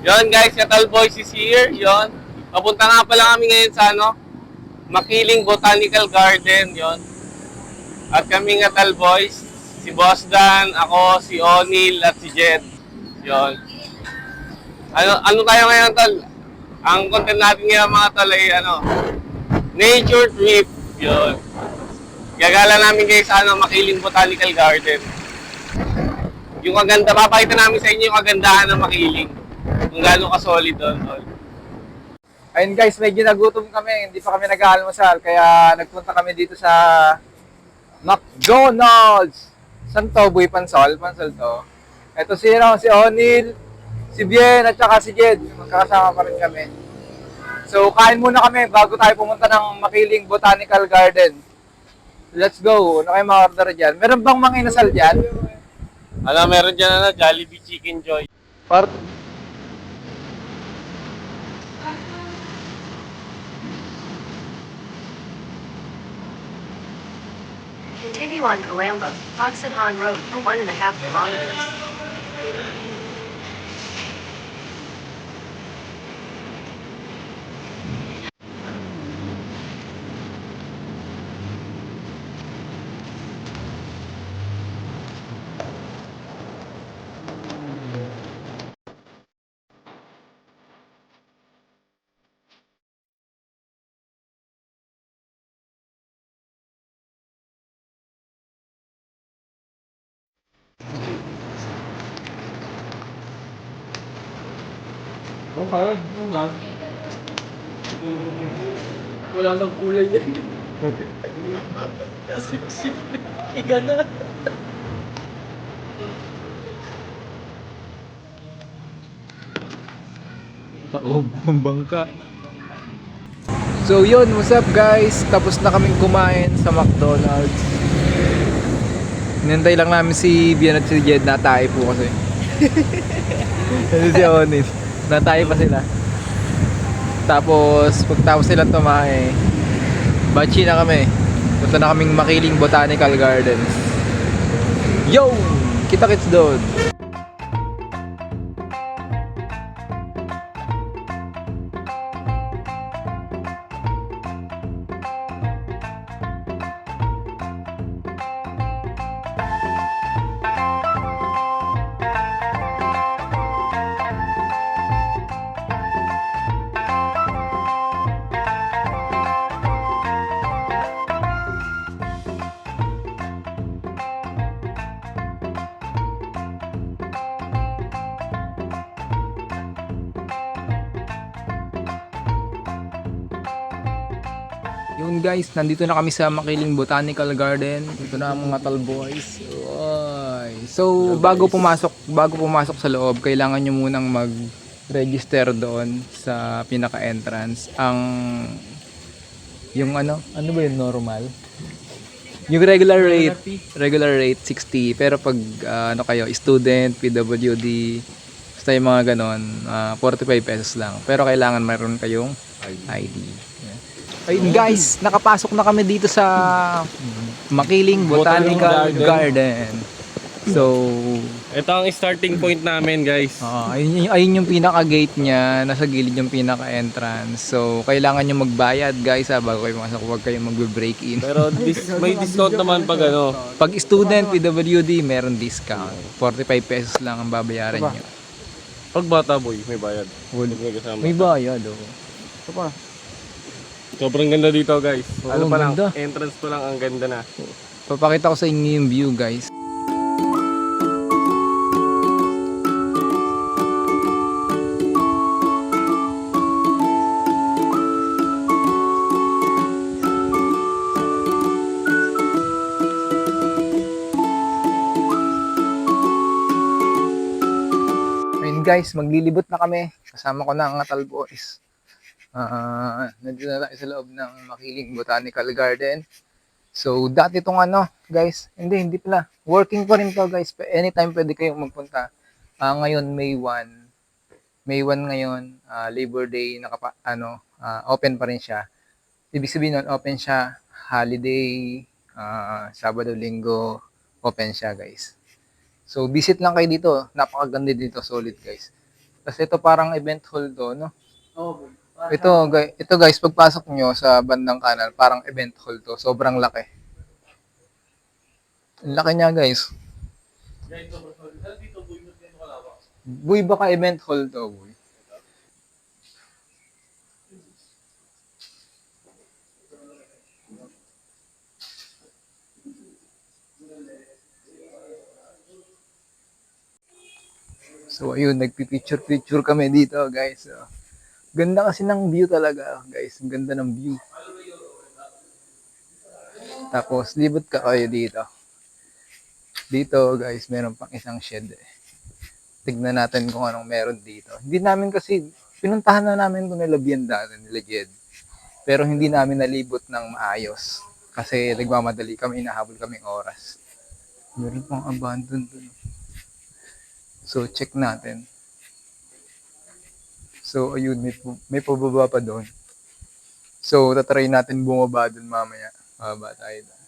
Yon guys, Yatal Boys is here. Yon. Papunta nga pala kami ngayon sa Makiling Botanical Garden. Yon. At kami Yatal Boys, si Boss Dan, ako, si Onil, at si Jed. Yon. Ano tayo ngayon, tol? Ang content natin ngayon mga tol ay nature trip. Yon. Gagala namin kayo sa Makiling Botanical Garden. Yung kaganda, papakita namin sa inyo yung kagandahan ng Makiling. Kung gaano ka-solid doon, tol. Ayun guys, medyo nagutom kami. Hindi pa kami nag-aalmusal. Kaya nagpunta kami dito sa McDonald's. Saan to? Buy Pansol? Pansol to. Ito si Onil, si Bien, at saka si Jed. Magkakasama pa rin kami. So, kain muna kami bago tayo pumunta ng Makiling Botanical Garden. Let's go. Ano kayo ma-order dyan? Meron bang mga inasal dyan? Meron dyan Jollibee Chicken Joy. Part Continue on Calamba, Oxenhon Road for 1.5 kilometers. okay. Wala nang kulay yan. Sip-sip. Iga na. Taob ang bangka. So yun, what's up guys? Tapos na kaming kumain sa McDonald's. Hinintay lang namin si Bian at si Jed, natay po kasi. Kasi si Onis, natay pa sila. Tapos pagtapos sila tumae, bachi na kami. Punta na kaming Makiling Botanical Gardens. Yo! Kita-kits doon. Yun guys, nandito na kami sa Makiling Botanical Garden. Ito na ang mga talboys. So bago pumasok sa loob, kailangan nyo munang mag-register doon sa pinaka-entrance. Yung ano ba yun, normal? Yung regular rate 60, pero pag kayo, student, PWD, basta yung mga ganon, 45 pesos lang. Pero kailangan mayroon kayong ID. Ayun guys, nakapasok na kami dito sa Makiling Botanical Garden. So, Ito ang starting point namin, guys. ayun yung pinaka-gate niya, nasa gilid yung pinaka-entrance. So, kailangan nyo magbayad guys bago kayo masok, huwag kayong magbe-break in. Pero may discount naman pag Pag student, PWD, meron discount. 45 pesos lang ang babayaran nyo. Pag bata boy, may bayad. May kasama. May bayad, Sobrang ganda dito, guys. Oo, Pa lang, ganda. entrance pa lang ang ganda na. Papakita ko sa inyo yung view guys. Ayun guys, maglilibot na kami. Kasama ko na ang Atal Boys. Nandito na tayo sa loob ng Makiling Botanical Garden. So, dati itong guys, hindi pala. Working pa rin to guys. Anytime pwede kayong magpunta. Ngayon, May 1. May 1 ngayon, Labor Day, open pa rin siya. Ibig sabihin nun, open siya, holiday, Sabado, Linggo, open siya guys. So, visit lang kayo dito. Napakaganda dito, solid guys. Tapos ito parang event hall to, no? Oo, boy. Ito guys, pagpasok nyo sa bandang kanan, parang event hall to. Sobrang laki. Ang laki niya guys. Boy, baka event hall to, boy. So ayun, nagpipicture-picture kami dito guys. So, ganda kasi ng view talaga guys. Ang ganda ng view. Tapos libot ka kayo dito. Dito guys, meron pang isang shed eh. Tignan natin kung anong meron dito. Hindi namin kasi, pinuntahan na namin ito nila Bian dati, nila Jed. Pero hindi namin nalibot ng maayos. Kasi nagmamadali kami, inahabol kaming oras. Meron pang abandon dun. So, check natin. So, ayun, may pababa pa doon. So, tatry natin bumaba doon mamaya. Bababa tayo doon.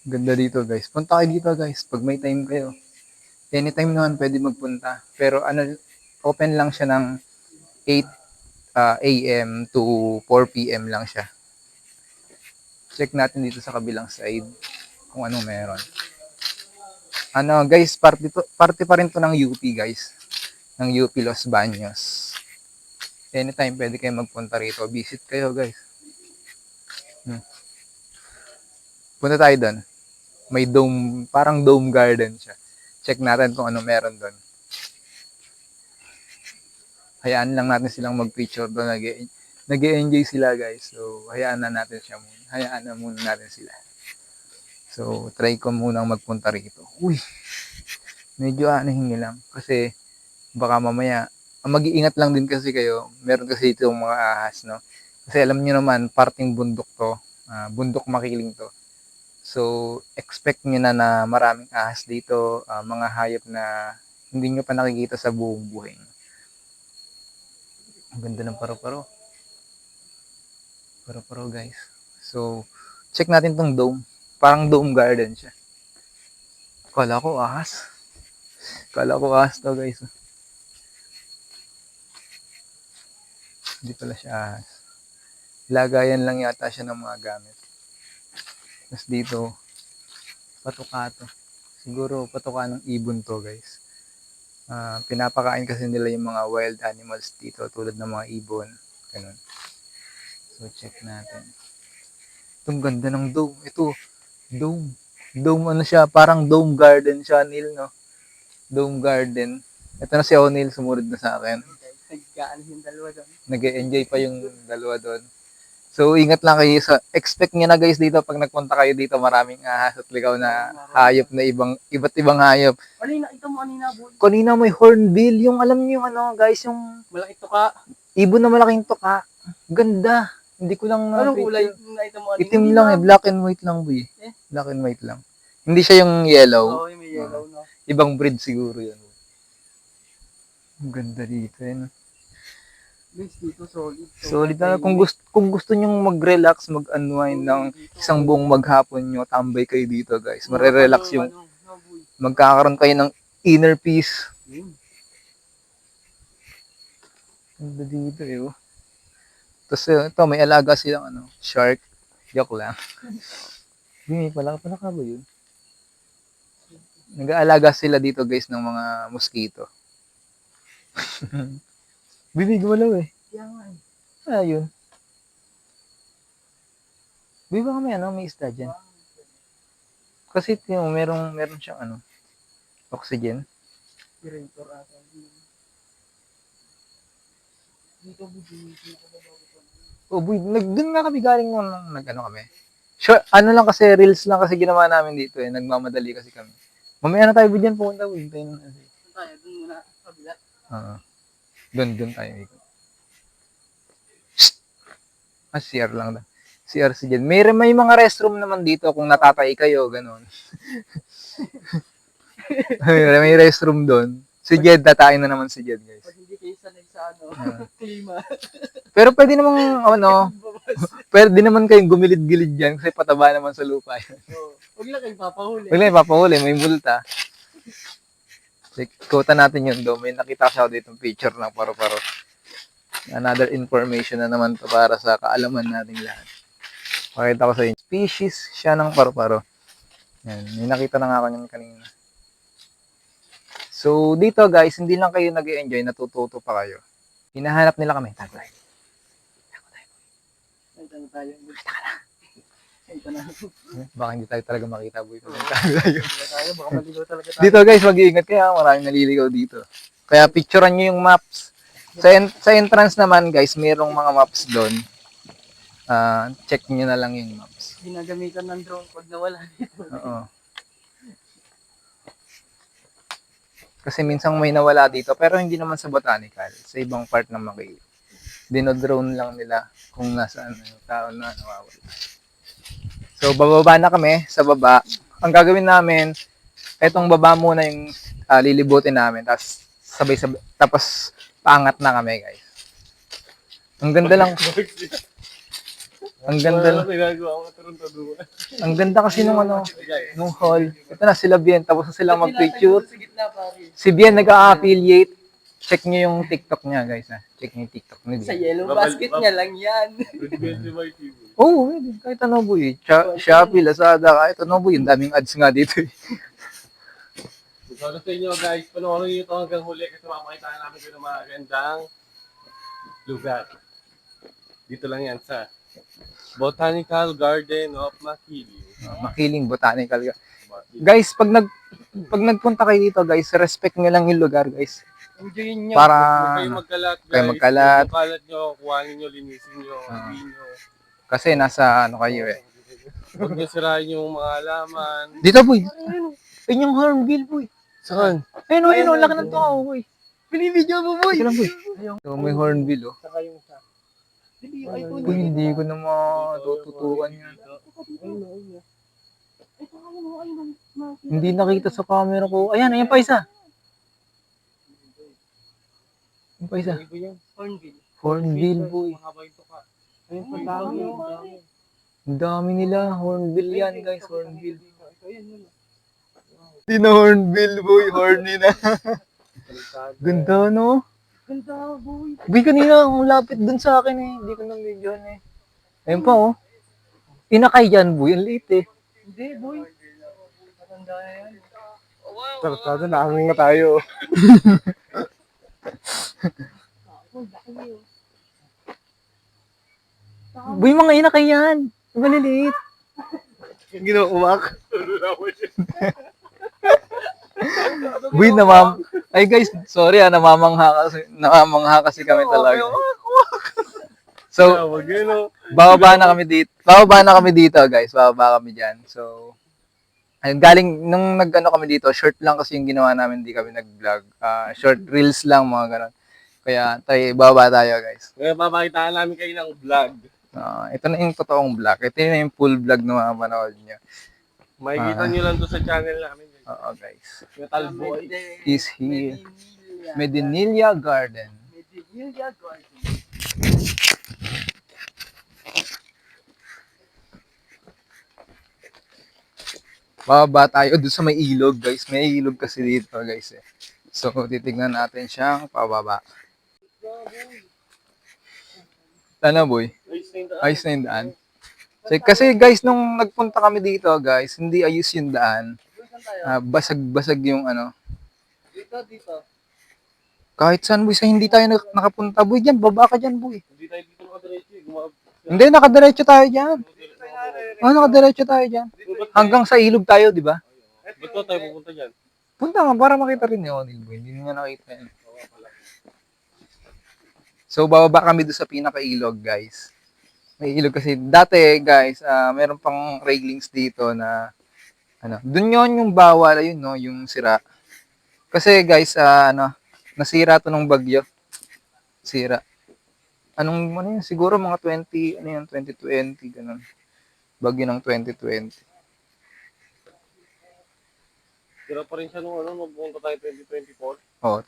Ganda dito guys. Punta kayo dito guys pag may time kayo. Anytime naman pwede magpunta. Pero ano, open lang siya ng 8 a.m. to 4 p.m. lang siya. Check natin dito sa kabilang side kung anong meron. Ano guys, party pa rin to ng UP guys. Ng UP Los Baños. Anytime pwede kayo magpunta rito. Visit kayo guys. Punta tayo doon. May dome, parang dome garden siya. Check natin kung ano meron doon. Hayaan lang natin silang mag-picture doon. Nag-e-enjoy sila guys. So, hayaan na natin siya muna. Hayaan na muna natin sila. So, try ko munang magpunta rito. Uy! Medyo anahingi lang. Kasi, baka mamaya, mag-iingat lang din kasi kayo. Meron kasi itong mga ahas, no? Kasi alam niyo naman, parting bundok to. Bundok makiling to. So, expect nyo na maraming ahas dito, mga hayop na hindi nyo pa nakikita sa buong buhay. Ang ganda ng paro-paro. Paro-paro guys. So, check natin tong dome. Parang dome garden siya. Kala ko ahas. Kala ko ahas to guys. Hindi pala siya ahas. Lagayan lang yata siya ng mga gamit. Tapos dito, patuka to. Siguro patuka ng ibon to guys. Pinapakain kasi nila yung mga wild animals dito tulad ng mga ibon. Ganun. So check natin. Itong ganda ng dome. Ito, dome. Dome ano siya, parang dome garden siya, Neil, no? Dome garden. Ito na si O'Neil, sumunod na sa akin. Nagkaan yung dalawa doon. Nag-e-enjoy pa yung dalawa doon. So, ingat lang kayo sa, expect nyo na guys dito, pag nagpunta kayo dito, maraming ahas at ligaw na hayop na iba't ibang hayop. Ano yung nakita mo kanina, boy? Kanina may hornbill, yung alam nyo yung ano guys, yung Malaki to ka. ibon na malaking tuka. Ganda. Hindi ko lang Anong picture. kulay yung nakita mo kanina? Itim Hindi lang na- eh, black and white lang boy. Eh? Black and white lang. Hindi siya yung yellow. Oo, yung may yellow, no? Ibang breed siguro yun. Ang ganda dito eh. Guys, dito solid. Solid na. Kung gusto nyong mag-relax, mag-unwind ng isang buong maghapon nyo, tambay kayo dito guys. Marerelax yung, magkakaroon kayo ng inner peace. Ganda dito eh. Oh. Tapos ito, may alaga silang ano, shark. Joke lang. May palaka ba yun? Nag-aalaga sila dito guys ng mga mosquito. Bibig wala eh. Yan nga eh. Ayun. Bibig ka may ano, may isda dyan. Kasi yung meron siyang ano, oxygen. Curator ata. Dito, dito. Oh, boy, doon nga kami galing nung nag-ano kami. Sure, ano lang kasi, reels lang kasi ginawa namin dito eh. Nagmamadali kasi kami. Mamaya na tayo dyan pumunta. Hintayin na natin. Tayo, dun muna. Kabila. Oo. Doon tayo. CR lang daw. CR si Jen. May mga restroom naman dito kung natatay kayo, ganun. may restroom doon. Si Jed, tatain na naman si Jed, guys. Pag hindi kayo sanay sa ano, klima. Pero pwede namang, pwede naman kayong gumilid-gilid dyan kasi pataba naman sa lupa. Huwag lang kayo papahuli. Wala, ipapahuli, may multa. Ikutan natin yun do. May nakita siya dito picture ng paru-paro. Another information na naman to para sa kaalaman nating lahat. Pakita ko sa inyo. Species siya ng paru-paro. Yan. May nakita na nga ako niyan kanina. So, dito guys, hindi lang kayo nag-enjoy, natututo pa kayo. Hinahanap nila kami. Taglay. Ito na tayo. Ito na. Baka hindi tayo talaga makita, boy. Ito na tayo. Baka maligaw talaga tayo. Dito guys, mag-iingat kaya maraming naliligaw dito. Kaya picturean nyo yung maps. Sa entrance naman guys, mayroong mga maps doon. Check nyo na lang yung maps. Ginagamitan ng drone pag nawala dito. Oo. Kasi minsan may nawala dito, pero hindi naman sa botanical. Sa ibang part ng Makili. Dinodrone lang nila kung nasaan yung tao na nawawala. So, bababa na kami sa baba. Ang gagawin namin, etong baba muna yung lilibutin namin. Tapos, sabay-sabay. Tapos, paangat na kami, guys. Ang ganda lang. Ang ganda lang. Ang ganda kasi nung nung hall. Ito na sila Bien, tapos na silang mag-picture. Sa gitna, pare. Si Bien nag-a-affiliate. Check nyo yung TikTok niya, guys. Check nyo yung TikTok niya. Sa yellow basket niya lang yan. Oo, kahit ano boy. Shopee, Lazada, kahit ano boy. Ang daming ads nga dito. So, sa inyo guys, panoorin nyo ito hanggang huli kasi mapakita namin kayo ng mga gandang lugar. Dito lang yan sa Botanical Garden of Makili. Makiling botanical. Guys, pag nagpunta kayo dito, guys, respect nyo lang yung lugar, guys. Enjoy nyo. Para Huwag kayo magkalat guys. kayo magkalat. Kung kalat nyo, kuhanin nyo, linisin nyo, hindi nyo. Kasi nasa ano kayo eh. Huwag nyo sirain yung mga halaman. Dito boy. Ayun yung hornbill boy. Saan? Ayun, laki ng tao boy. Binibidyo mo, boy. Sige lang boy. So, may hornbill oh. Saka yung sa. Hindi, yung iPhone. Boy, hindi ko na matututukan yan. Hindi nakita sa camera ko. Ayan pa isa. Ayan pa isa. Hornbill. Hornbill boy. Mahaba yung tuka. Ayun, pagdami. Ang dami nila. Hornbill yan guys. Hornbill. Ayun, yun. Hindi na hornbill boy. Horny na. Ganda no? Ganda, boy. Boy, kanina ang lapit dun sa akin eh. Hindi ko na videohan eh. Ayun pa oh. Inakay yan boy. Ang liit eh. Hindi, boy. Matanda na yan. Tartado na hangin na tayo. Boy, mga inakay yan. Maliliit. Ginawa umak. Boy, ay guys, sorry namamangha kasi kami talaga. So, Wag yun o. bababa na kami dito guys. Bababa kami diyan. So, ayun, galing nung nag-ano kami dito, short lang kasi yung ginawa namin, hindi kami nag-vlog. Short reels lang mga ganun. Kaya bababa tayo guys. Ngayon papakitaan namin kayo ng vlog. Ito na yung totoong vlog. Ito na yung full vlog na mapanood niyo. Makikita nyo lang to sa channel namin. Oo guys. Metal Boy. Is here. Medinilla Garden. Medinilla Garden. Bababa tayo doon sa may ilog guys. May ilog kasi dito guys eh. So titignan natin siyang pababa. Ano boy? Ayos na yung daan. So, kasi guys nung nagpunta kami dito guys, hindi ayos yung daan. Boy, saan tayo? Basag-basag yung ano. Dito. Kahit saan boy, sa hindi tayo nakapunta boy dyan. Baba ka dyan boy. Hindi tayo dito nakadiretso eh. Hindi, nakadiretso tayo dyan. Nakadiretso tayo dyan. Hanggang sa ilog tayo, di ba? Ba't ba tayo pupunta dyan? Punta nga para makita rin ni Onil boy. Hindi niya nakita yan. So, bababa kami doon sa pinaka-ilog, guys. May ilog kasi. Dati, guys, meron pang railings dito na, doon yun yung bawal, ayun, no, yung sira. Kasi, guys, nasira to ng bagyo. Sira. Ano yun? Siguro mga 2020, ganun. Bagyo ng 2020. Tira pa rin siya nung pumunta tayo 2024. Oh,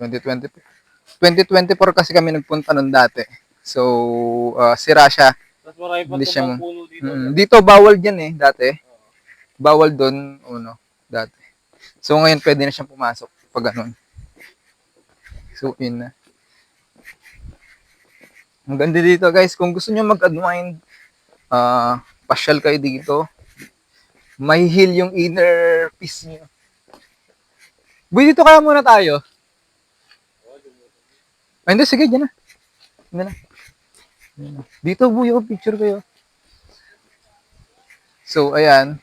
2024 kasi kami nagpunta nun dati. So, sira siya. Tapos marami pa Hindi siya itong puno dito. Dito bawal yan eh, dati. Bawal doon, dati. So ngayon pwede na siyang pumasok pag ganun. So, yun na. Ang ganda dito guys, kung gusto nyo mag-unwind, pasyal kayo dito. May heal yung inner peace nyo. Boy, dito kaya muna tayo. Ay, hindi, sige, dyan na. Dyan na. Dito, boy, oh, picture kayo. So, ayan.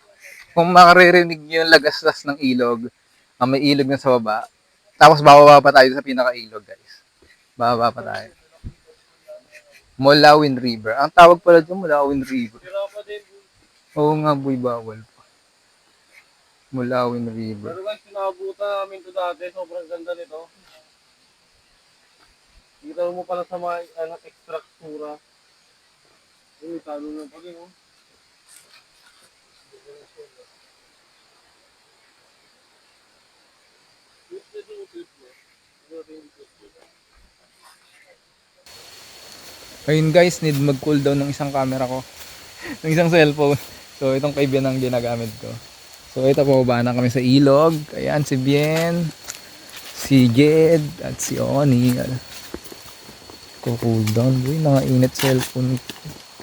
Kung makaririnig nyo yung lagaslas ng ilog, may ilog na sa baba. Tapos, bababa pa tayo sa pinaka-ilog, guys. Bababa pa tayo. Mulawin River. Ang tawag pala dito, Mulawin River. Oo nga, boy, bawal pa. Mulawin River. Pero guys, sinabutan namin ito dati. Sobrang ganda nito. Kita mo pala sa mga extractura. Uy, talo na pa rin, oh. Ayun guys, need mag-cool down ng isang camera ko. ng isang cellphone. So, itong kaibigan ang ginagamit ko. So, ito po, baba na kami sa ilog. Ayan, si Bien, si Jed, at si Oni. Cool down, boy. Nakainit cellphone.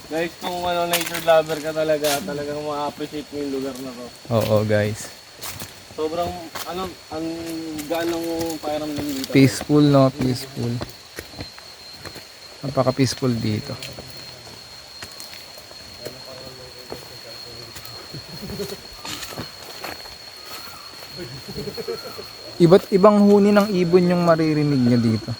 Guys, kung nature lover ka talaga, talagang ma-appreciate mo yung lugar na to. Oo, guys. Sobrang, ang gaan ng pakiramdam dito. Peaceful, no? Peaceful. Napaka-peaceful dito. Iba't ibang huni ng ibon yung maririnig nyo dito.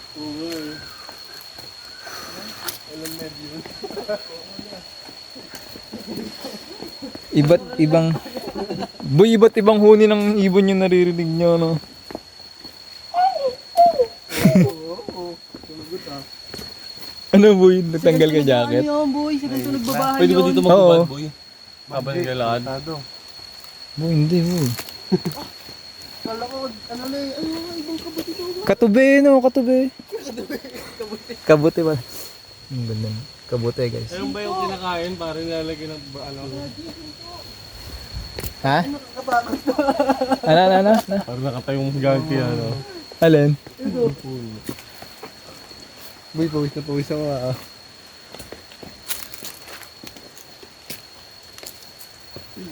Iba't ibang huni ng ibon yung naririnig nyo, no? Ano, boy? Nagtanggal ka jacket? Ano yun, boy? Sa ganito nagbabahay Pwede ba yun. dito Oo. magbabad, boy? Habang naglalakad. Boy, hindi, boy. Kala ko, ano na eh, ayun, ibang kabuti daw. Katubi, no? Katubi. Kabuti ba? Ang ganda. Kabuti, guys. Ayun ba yung kinakain para nilalagyan ng Ha? Ano? para nakatayong ganti, Alin? Boy, pawis na pawis ako,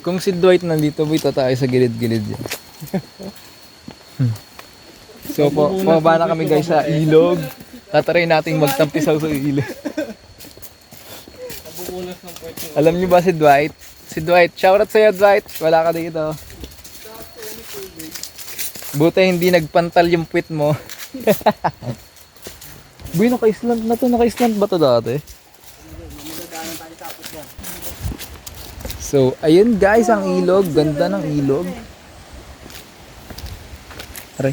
Kung si Dwight nandito, boy, tayo sa gilid-gilid yan. So, pababa na kami guys sa ilog. Tataray nating magtampisaw sa ilog. Nabukulas ng puwet yung Alam niyo ba si Dwight? Si Dwight, shoutout sa'yo Dwight. Wala ka dito. Buti hindi nagpantal yung puwet mo. Boy, naka-Island na to. Naka-Island ba to dati? So, ayun guys ang ilog. Ganda ng ilog. Aray.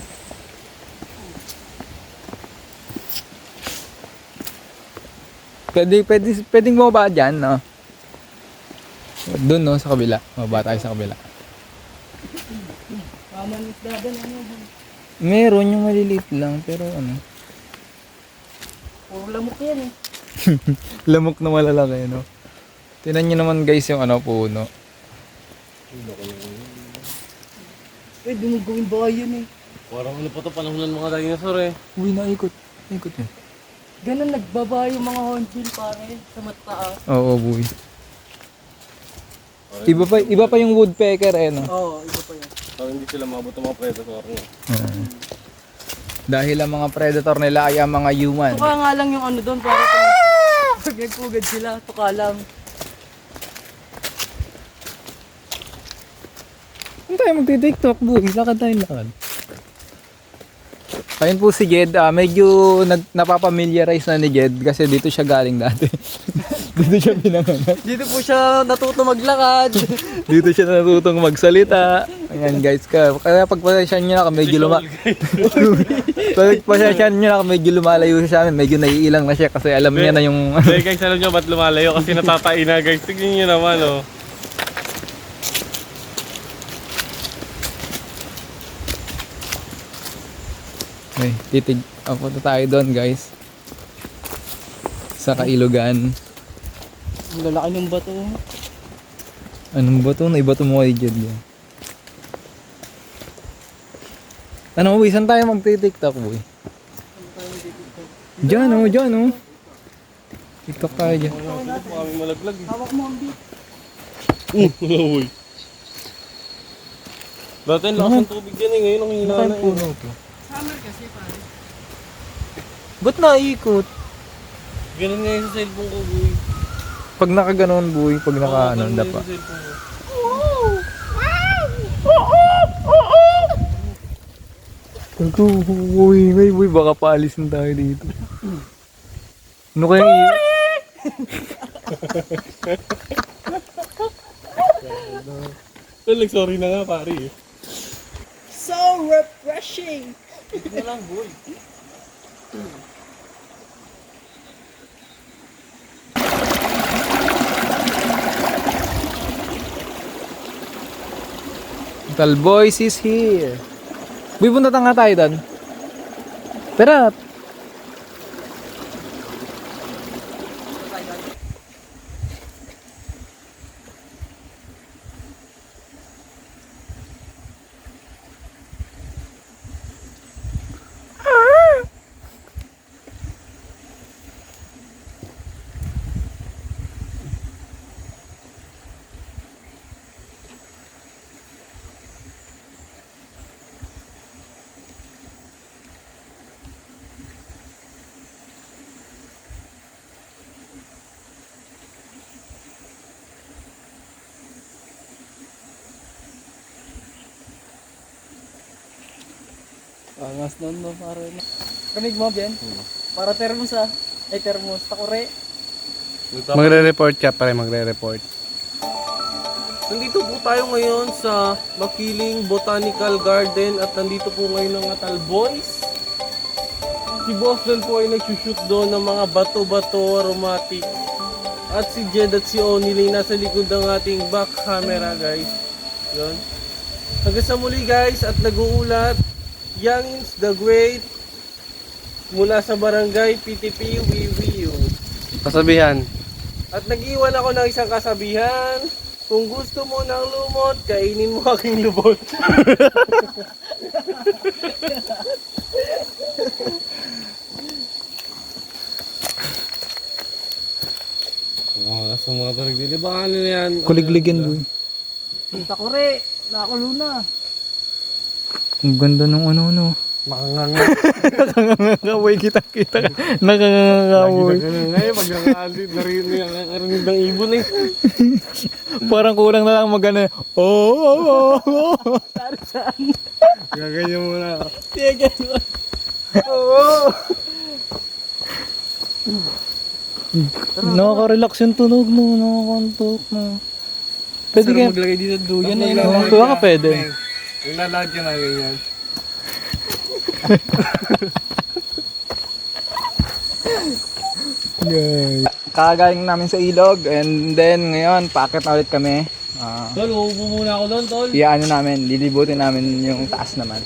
Pwedeng bumaba dyan, no? Doon, no? Sa kabila. Bumaba tayo sa kabila. Meron yung maliliit lang, pero ano. Puro lamok yan eh. Lamok na malalaki, no? Tingnan nyo naman guys yung puno. Eh, dumugawin bahay yun eh. parang pa to, panahon ng mga dinosaur eh. Uy, naikot. Naikot yun. Ganun nagbabahay yung mga hornbill pare sa mataas. Oo, boy. Iba pa yung woodpecker, no? Oo, iba pa yan. Parang hindi sila mabot ng mga predator niya. Dahil ang mga predator nila ay ang mga human. Tuka nga lang yung ano doon para pag nagpugad sila, tuka lang. Saan tayo magti-tiktok, boy? Lakad tayo, lakad. Ayun po si Jed, medyo napapamiliarize na ni Jed kasi dito siya galing dati. Dito siya pinanganak. Dito po siya natuto maglakad. Dito siya natutong magsalita. Ayan guys, kaya pagpasensyahan nyo na medyo pagpasensyahan nyo na medyo lumalayo siya sa amin, medyo naiilang na siya kasi alam niya na yung Hey guys, alam nyo ba't lumalayo? Kasi natatain na guys. Tignan nyo naman oh. Ay, punta tayo doon guys. Sa Kailogan. Ang lalaki ng bato. Anong bato? Naibato mo kay Jed yan. Ano boy, saan tayo magti-tiktok boy? Diyan oh, diyan oh. TikTok tayo dyan. Baka kami malaglag. Hawak mo ang beat. Uy. Dati ang lakas ng tubig dyan eh. Ngayon ang hina na eh. Summer kasi pare. Ba't naikot? Ganun nga yung sa cellphone ko, boy. Pag nakaganon boy, pag naka Oo, ano, ganun nga dapa. yung sa cellphone ko. Uy, baka paalisin tayo dito. Ano kaya Well, sorry na nga, pare. So refreshing! Ito na lang, boy. Tal Boys is here. Boy, punta nga tayo doon. Tara. Angas nun no, pare. Kamig mo, Bien? Para termos ah. Ay, termos. Takore. Magre-report ka pare, magre-report. Nandito po tayo ngayon sa Makiling Botanical Garden at nandito po ngayon ang Atal Boys. Si Boston po ay nagsushoot doon ng mga bato-bato aromatic. At si Jed at si Onili nasa likod ng ating back camera, guys. Yun. Hanggang sa muli, guys, at nag-uulat Youngins the Great mula sa barangay PTP Wiwiu. Kasabihan. At nag-iwan ako ng isang kasabihan. Kung gusto mo ng lumot, kainin mo aking lubot. Sa mga talag dili ba ano yan? Kuligligin boy. Takore. Nakakulo na. Ang ganda ng ano. Makanganga. Nakanganga kita. Nakanganga boy. Ngayon, pag narinig ng ibon eh. Parang kulang na lang magana. Oh. Gaganyan mo na. Sige, gano'n. Nakaka-relax yung tunog mo. Nakakantok mo. Pwede Sarap ka. maglagay dito duyan eh. Kuha ka pwede. Ilalagyan ka na ganyan. Yay. Kakagaling namin sa ilog and then ngayon paakit na ulit kami. Tol, uupo muna ako doon, tol. Iyaano namin, lilibutin namin yung taas naman.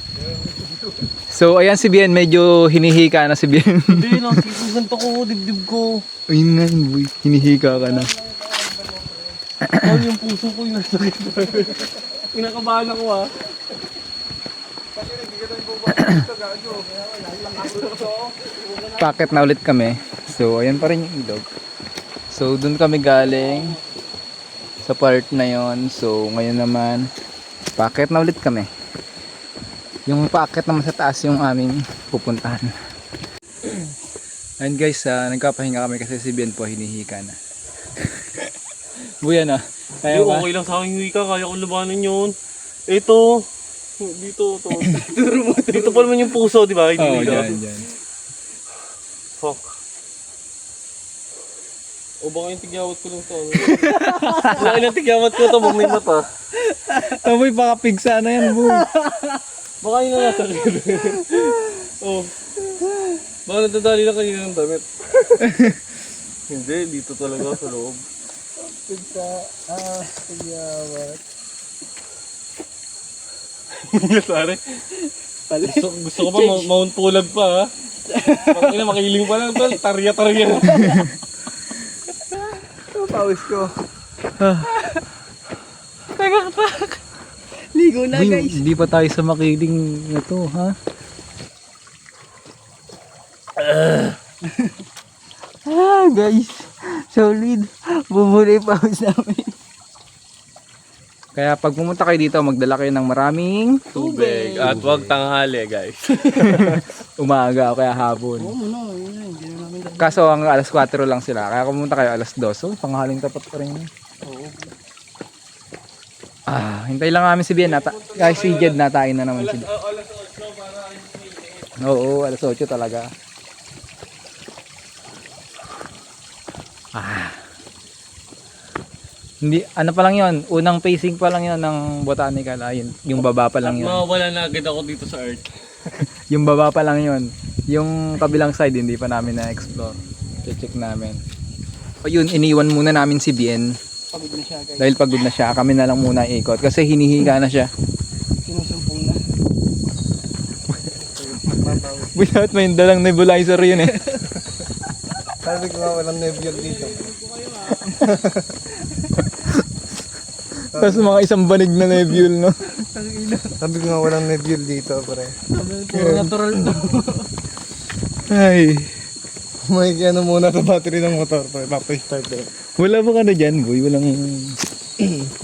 So ayan si Bien, medyo hinihika na si Bien. Hindi, nakasipusan to ko, dibdib ko. Ayun nga, boy. Hinihika ka na. Tol, yung puso ko yung nasakit. Kinakabahan ako ah. Paakit na ulit kami. So ayan pa rin yung ilog. So dun kami galing sa part na yon. So ngayon naman paakit na ulit kami. Yung paakit naman sa taas yung aming pupuntahan. Ayun guys, nagkapahinga kami kasi si Bien po hinihika na. Buya na. Kaya ba? Okay lang sa akin, Wika. Kaya ko labanan yun. Ito. Dito, to. Dito pa naman yung puso, di ba? Oo, dyan. Fuck. O baka yung tigyawat ko lang to. Baka yung tigyawat ko to, may mata. Taboy, baka pigsa na yan, boy. Baka yun na nasa akin. Oh. Baka natadali lang kanina ng damit. Hindi, dito talaga sa loob. Tigyawat. Pare. Gusto ko pa Mount Pulag pa ha. Pag makiling pa lang tol, tarya-tarya. Pawis ko. Ligo na Boy, guys. hindi pa tayo sa makiling na to, ha? Guys. Solid. Bubuli pa ako namin. Kaya pag pumunta kayo dito, magdala kayo ng maraming Tubig. At wag tanghali, guys. umaga o kaya hapon. Oo, no. Hindi na namin dala. Kaso ang alas 4 lang sila. Kaya pumunta kayo alas 2. So, panghaling tapat pa rin yun. Oo. Hintay lang namin si Bien. Guys, si Jed natain na naman si Bien. Alas 8 para mainit. Oo, alas 8 talaga. Hindi, ano pa lang yon, unang pacing pa lang yon ng botanical. Ayun, yung baba pa lang At yon. mawawala na agad ako dito sa Earth. Yung baba pa lang yon. Yung kabilang side, hindi pa namin na-explore. Check namin. O yun, iniwan muna namin si Bien. Pagod na siya, guys. Dahil pagod na siya, kami na lang muna ikot. Kasi hinihiga na siya. Sinusumpong na. Without may dalang nebulizer yun eh. Sabi ko nga walang nebula dito. Tapos mga isang banig na nebule, no? Sabi ko nga walang nebula dito, pre. Puro natural to. Ay. May ano muna sa battery ng motor, pre. Papa-start eh. Wala ba ka na dyan, boy? Walang...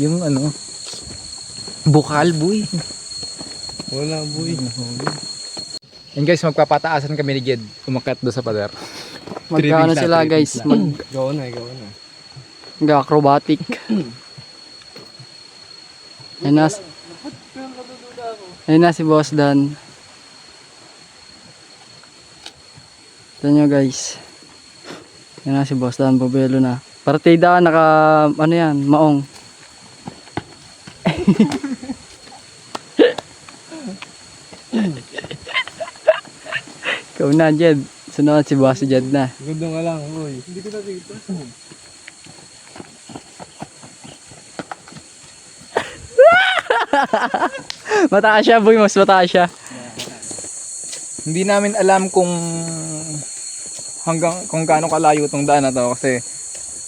yung ano... Bukal, boy. Wala, boy. And guys, magpapataasan kami ni Jed. Umakyat doon sa pader. Magkano sila, guys? Gawa na, gawa na. Mag-acrobatic. Ayun na si Boss Dan. Ito nyo, guys. Ayun na si Boss Dan. Bubelo na. Partida, naka, ano yan, maong. Ikaw na, Jed. Sunod si Boss Jed na. Gundo nga lang, boy. Hindi ko nakita. Mataas siya, boy. Mas mataas siya. Hindi namin alam kung hanggang kung gaano kalayo tong daan na to kasi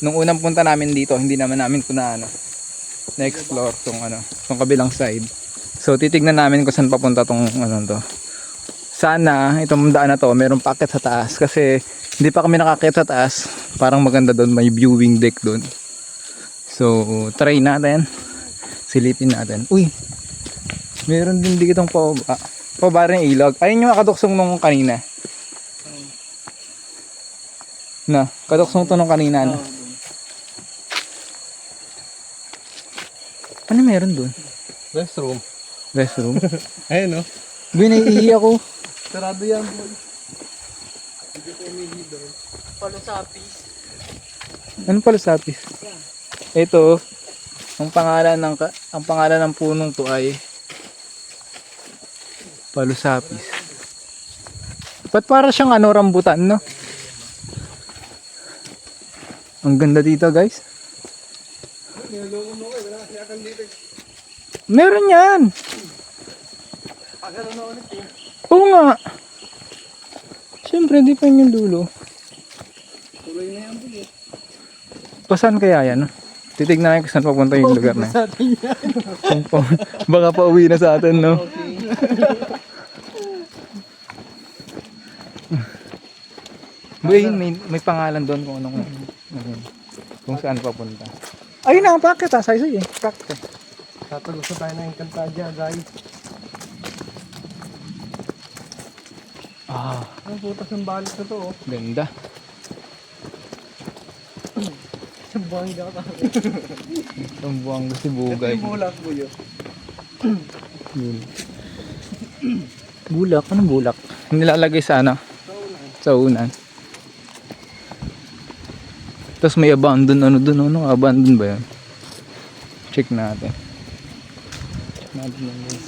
nung unang punta namin dito hindi naman namin ito na-explore tong kabilang side. So titignan namin kung saan papunta tong to. Sana itong daan na to merong paakyat sa taas kasi hindi pa kami nakaakyat sa taas. Parang maganda doon, may viewing deck doon. So try natin. Silipin natin. Uy. Meron din dito itong pababa rin ilog. Ayun yung katuksong nung kanina. Na, katuksong to nung kanina. No? Ano meron dun? Restroom. Restroom? Ayun, no? Binaiihi ako. Sarado yan, boy. Palusapis. Ano pala sapis? Ito, ang pangalan ng punong to ay palusapis. Ba't para siyang rambutan, no? Ang ganda dito, guys. Meron yan. Oo nga. Siyempre, di pa yun yung dulo. Pasan kaya yan? Titignan natin kung saan papunta yung lugar na yan. Baka pauwi na sa atin, no? Boy, may pangalan doon kung anong kung saan papunta. Ayun na, bakit saysay eh. Bakit? Tatagos na tayo ng Encantadia, guys. Ang putas ng balik na to, oh. Ganda. Buwangga ka. Ang buwang si Bugay. Bulak, boy, oh. Bulak? Anong bulak? Nilalagay sa Sa unan. Tapos may abandon doon. Ano abandon ba yan? Check natin. Check natin lang guys.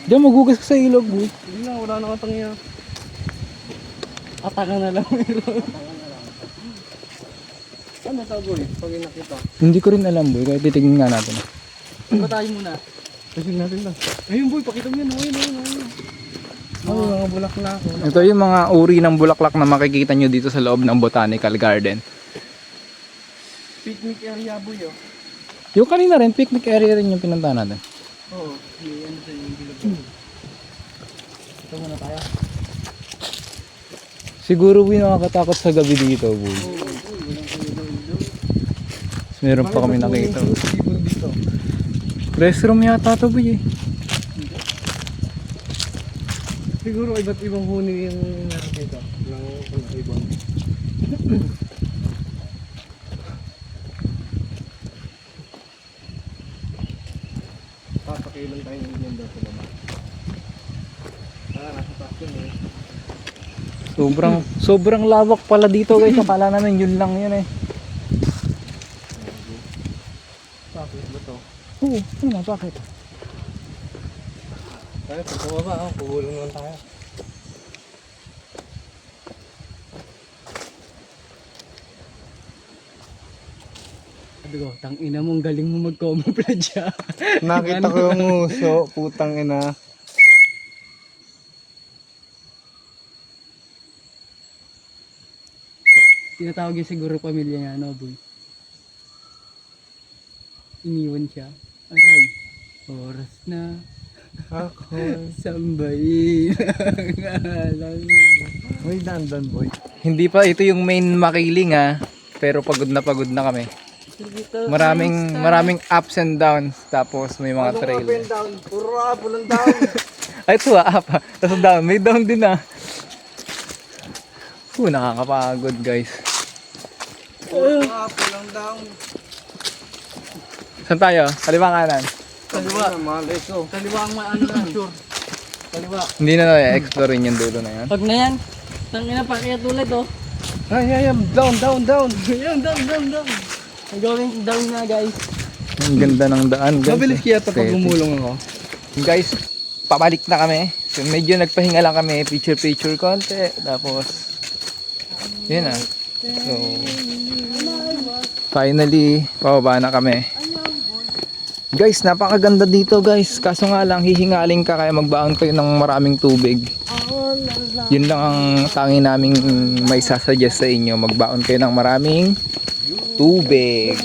Diyan magugas ka sa ilog, boy. Hindi na, wala na katangya. Atakan na lang meron. Ano to, boy? Pag nakita. Hindi ko rin alam, boy. Kaya titignan nga natin. Iba tayo muna. Kasi natin lang. Ayun, boy, pakita mo yan. Ayun. Ay, mga bulaklak. Ito yung mga uri ng bulaklak na makikita nyo dito sa loob ng Botanical Garden. Picnic area, boy, oh. Yung kanina rin, picnic area rin yung pinuntahan natin. Oo. Ano sa yung bilog. Ito muna tayo. Siguro boy nakakatakot sa gabi dito boy. Meron pa kami nakita. Ibon dito. Restroom yata to boy eh. Siguro iba't ibang huni yung meron dito. Ng ibon. Papakilan tayo ng ibon daw sa baba. Nasa taas yun eh. Sobrang lawak pala dito guys. Akala namin yun lang yun eh. Bakit ba to? Oo, ano nga, bakit? Tayo, pag bumaba, pagulong naman tayo. Sabi ko, tang ina mo, ang galing mo mag-camouflage ah. Nakita ko yung uso, putang ina. Tinatawag yung siguro pamilya niya, no boy? Iniwan siya. Aray, oras na. Ako. Sambayin ang alam mo. May dandan boy. Hindi pa ito yung main makiling ha. Pero pagod na kami. Maraming ups and downs. Tapos may mga trail. down? Puro up, walang down. Ay ito up ha. Tapos down. May down din ha. Nakakapagod guys. Puro up, walang down. Saan tayo? Kaliwa kanan. Kaliwa. Malay ko. Kaliwa ang maano na, sure. Kaliwa. Hindi na na-explore yung dulo na yan. Pag na yan, tang ina pa kaya tulad oh. Ay, down. Yan, down. Ang going down na guys. Ang ganda ng daan guys. Mabilis kaya ito pag Aesthetic. gumulong ako. Guys, pabalik na kami. So medyo nagpahinga lang kami. Picture konti. Tapos, yun na. So, finally, pababa na kami. Guys, napakaganda dito guys. Kaso nga lang, hihingaling ka kaya magbaon kayo ng maraming tubig. Yun lang ang tangi naming may sasuggest sa inyo. Magbaon kayo ng maraming tubig.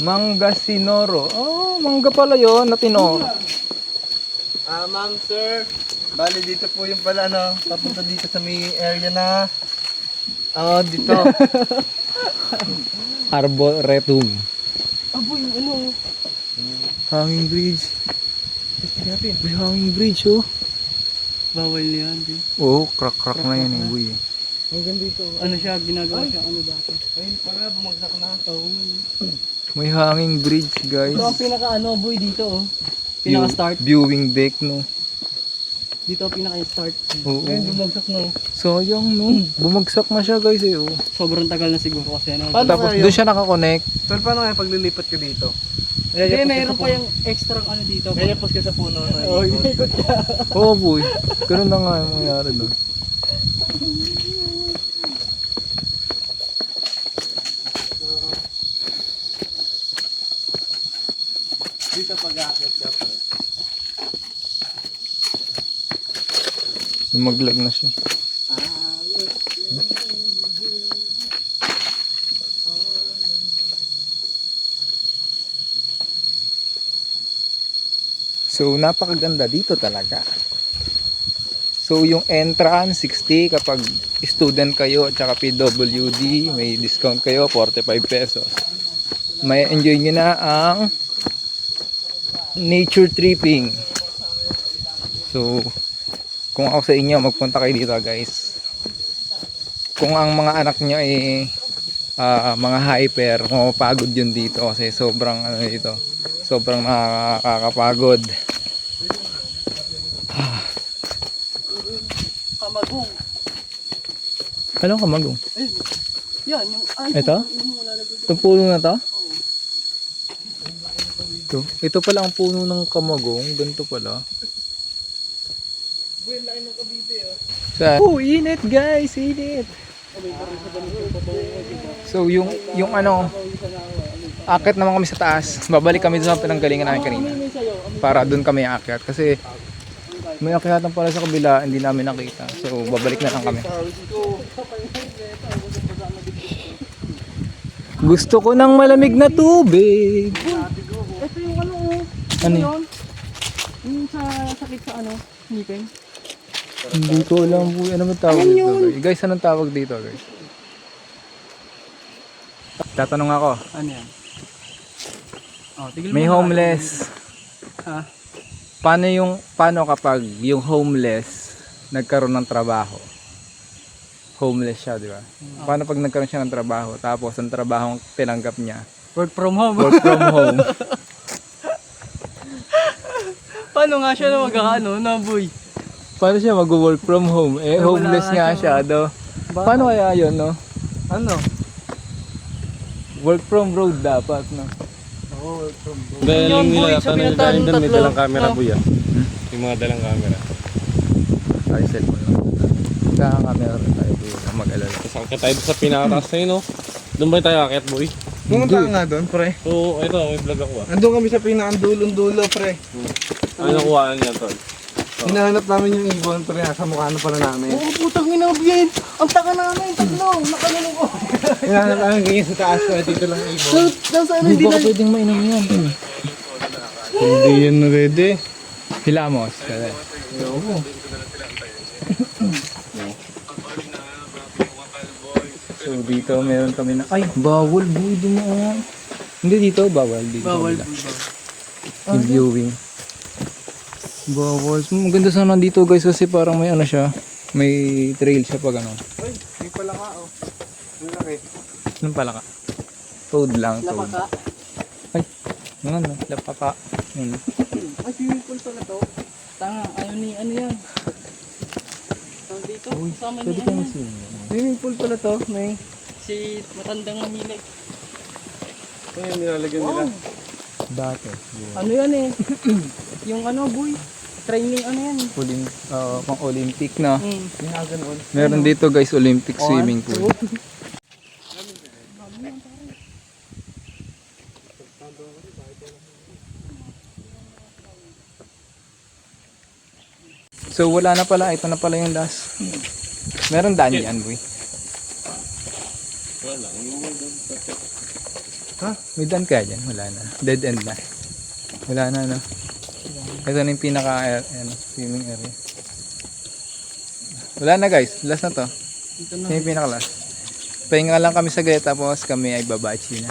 Mangga Sinoro. Oh, mangga pala yun. Natinoro. Ma'am, sir. Bali dito po yung pala papunta dito sa may area na dito. Arboretum. Aboy, ano? Hanging bridge. May hanging bridge oh. Bawal yan, di. Oh, crack na yan eh. Uy. Hanggang dito. Ano siya, ginagawa siya, ano dati. Ayun pala, bumagsak na. May hanging bridge guys. Ito ang pinaka ano, boy, dito oh. Pinaka-start. Viewing deck no. Dito ang pinaka-start. Oo. Ayun, bumagsak na. Sayang no. Bumagsak na siya guys eh oh. Sobrang tagal na siguro kasi ano. Paano Tapos kaya doon siya nakakonect. Tol, paano kaya paglilipat ka dito? Hindi, mayroon pa yung extra ano dito. Kaya pas ka sa puno na Oh, ikot ka. Oo boy. Ganun na nga yung mangyari doon. Dito pag-akit ka pa. Lumaglag na siya. So, napakaganda dito talaga. So, yung entrance, 60 kapag student kayo at saka PWD, may discount kayo, 45 pesos. May enjoy nyo na ang nature tripping. So, kung ako sa inyo, magpunta kayo dito guys. Kung ang mga anak nyo ay mga hyper, mapapagod yun dito kasi sobrang ano dito. Sobrang nakakapagod. Kamagong. Anong kamagong? Yan, yung Ito? Itong puno na to? Ito pala ang puno ng kamagong. Ganito pala. Oh, init guys, init. So yung ano, akit naman kami sa taas. Babalik kami doon sa pinanggalingan namin kanina. Para doon kami aakyat kasi may akyatan pala sa kabila, hindi namin nakita. So babalik na lang kami. Gusto ko ng malamig na tubig. Ito yung ano, oh. Ano yun? Yung sa sakit sa ano, ngipin. Hindi ko alam po. Ano ba tawag dito, guys? Guys, anong tawag dito, guys? Tatanong ako. Ano yan? Oh, tigil May mo na. homeless. Ha? Paano kapag yung homeless nagkaroon ng trabaho? Homeless siya, di ba? Paano pag nagkaroon siya ng trabaho, tapos ang trabaho tinanggap niya, Work from home. work from home? Paano nga siya na mag-ano, na boy? Paano siya mag-work from home? Eh, wala homeless nga nga siya. siya, do. Paano kaya yun, no? Ano? Work from road dapat, no? Galing boy, nila, sabi tanong na tayo galing doon, may tatlo. dalang camera Oh. boy ah. Yung mga dalang camera. Ay, cellphone lang. Kaka-camera rin tayo, boy. Huwag kang mag-alala. Tapos akit tayo sa pinakataas na yun, no? Doon ba tayo akit, boy? Pumunta ka nga doon, pre. Oo, ito, may vlog ako ah. Andun kami sa pinakandulong-dulo, pre. Ano kuhaan niya, tol? Hinahanap namin yung ibon, pre. Nasa mukha na pala namin. Oo, putang ina, Bien. Ang taka namin, tatlo. Nakalulong ko. Hinahanap namin ganyan sa taas, pre. Dito lang yung ibon. Nasa ano, hindi na. pwedeng mainom yan. Hindi yan ready. Hilamos. Kaya. So dito meron kami na, ay, bawal boy, dumaan. Hindi dito, bawal. Dito Bawal. yung viewing. Bawal. So, maganda sana dito guys kasi parang may ano siya, may trail siya pag ano. Ay, may pala ka, oh. Ang laki. Anong pala ka? Toad lang, toad. Lapaka. Ay, ano, lapaka. Yun. Ay, swimming pool pala to. Tanga, ayaw ni ano yan. Tawag dito, kasama ni Pwede ano kang yan. swimming. Swimming pool pala to, may si matandang mahilig. Ano yung nilalagyan nila? Dati. Ano yan eh? Yung ano boy, training ano yan eh. Pang Olympic na. Ginaganoon. Meron dito guys, Olympic swimming pool. So wala na pala, ito na pala yung last. Meron daan yan, boy. Wala. Ha? May daan kaya dyan? Wala na. Dead end na. Wala na, no? Ito na yung pinaka swimming area. Wala na guys, last na to. Dito na. Ito yung pinaka last. Pahinga lang kami saglit tapos kami ay babachi na.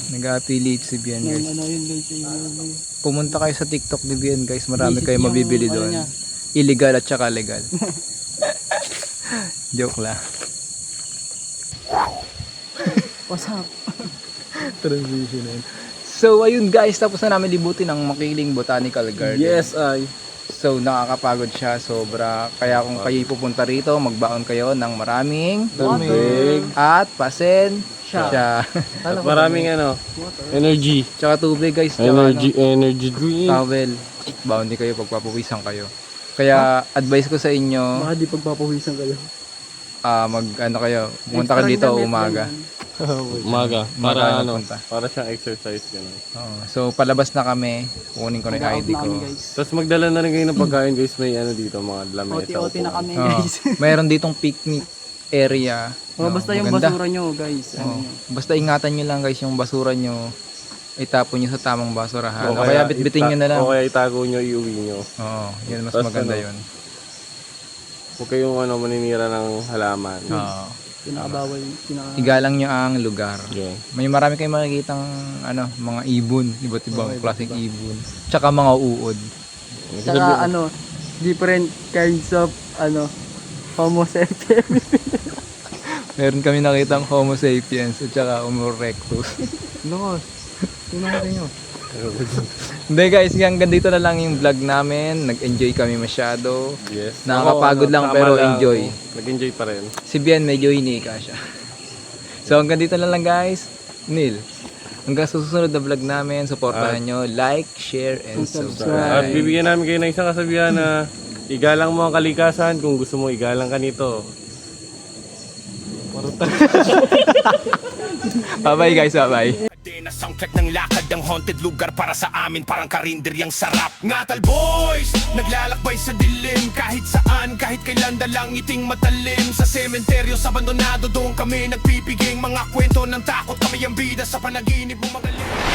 Nag-affiliate si Bian Yung guys. ano yun guys, yung Pumunta kayo sa TikTok ni Bian guys, marami Visit kayo yung mabibili ano doon. niya. Illegal at saka legal. Joke lang. What's up? Transition na yun. So ayun guys, tapos na namin libutin ang Makiling Botanical Garden. Yes, ay. So nakakapagod siya sobra. Kaya kung kayo pupunta rito, magbaon kayo ng maraming Tubig. at pasen siya. At maraming ano, energy. Tsaka tubig guys. Tsaka Energy drink. towel. Baon din kayo pagpapawisan kayo. Kaya advice ko sa inyo, Baka di pagpapawisan kayo. mag ano kayo, pumunta ka dito umaga. Umaga. Umaga Para ano, nagpunta. para siyang exercise gano'n. Oo. So palabas na kami, kukunin ko na yung Mag-out ID na ko. kami guys. Tapos magdala na rin kayo ng pagkain guys. May ano dito, mga lamesa. Oti-oti na kami Oo. guys. Mayroon ditong picnic area. Oh, basta yung maganda. basura nyo guys. Ano Oo. nyo. Basta ingatan nyo lang guys yung basura nyo. Itapon nyo sa tamang basurahan. O kaya bitbitin nyo na lang. O kaya itago nyo, iuwi nyo. Oo, yun mas Tapos maganda ano? yun. Huwag kayong ano, maninira ng halaman. Oo. Pinakabawal. Igalang nyo ang lugar. Yun. May marami kayong makikitang ano, mga ibon, iba't ibang klaseng ibon. Tsaka mga uod. Saka ano, different kinds of ano, homo sapiens. Meron kami nakitang Homo sapiens at tsaka Homo erectus. Lord, tingnan natin nyo. Hindi guys, hanggang dito na lang yung vlog namin. Nag-enjoy kami masyado. Yes. Nakakapagod lang, tama pero lang. enjoy. Nag-enjoy pa rin. Si Bian medyo hinika siya. So hanggang dito na lang guys. Neil, hanggang sa susunod na vlog namin, supportahan nyo, like, share, and At subscribe. bibigyan namin kayo ng isang kasabihan na igalang mo ang kalikasan kung gusto mo igalang ka nito. Bye bye guys, bye bye. perfect ng lakad ng haunted lugar para sa amin, parang karinderyang sarap. Ngatal boys, naglalakbay sa dilim, kahit saan, kahit kailan dalang ngiting matalim. Sa sementeryo, sa abandonado, doon kami nagpipiging mga kwento ng takot. Kami ang bida sa panaginip mo magaling.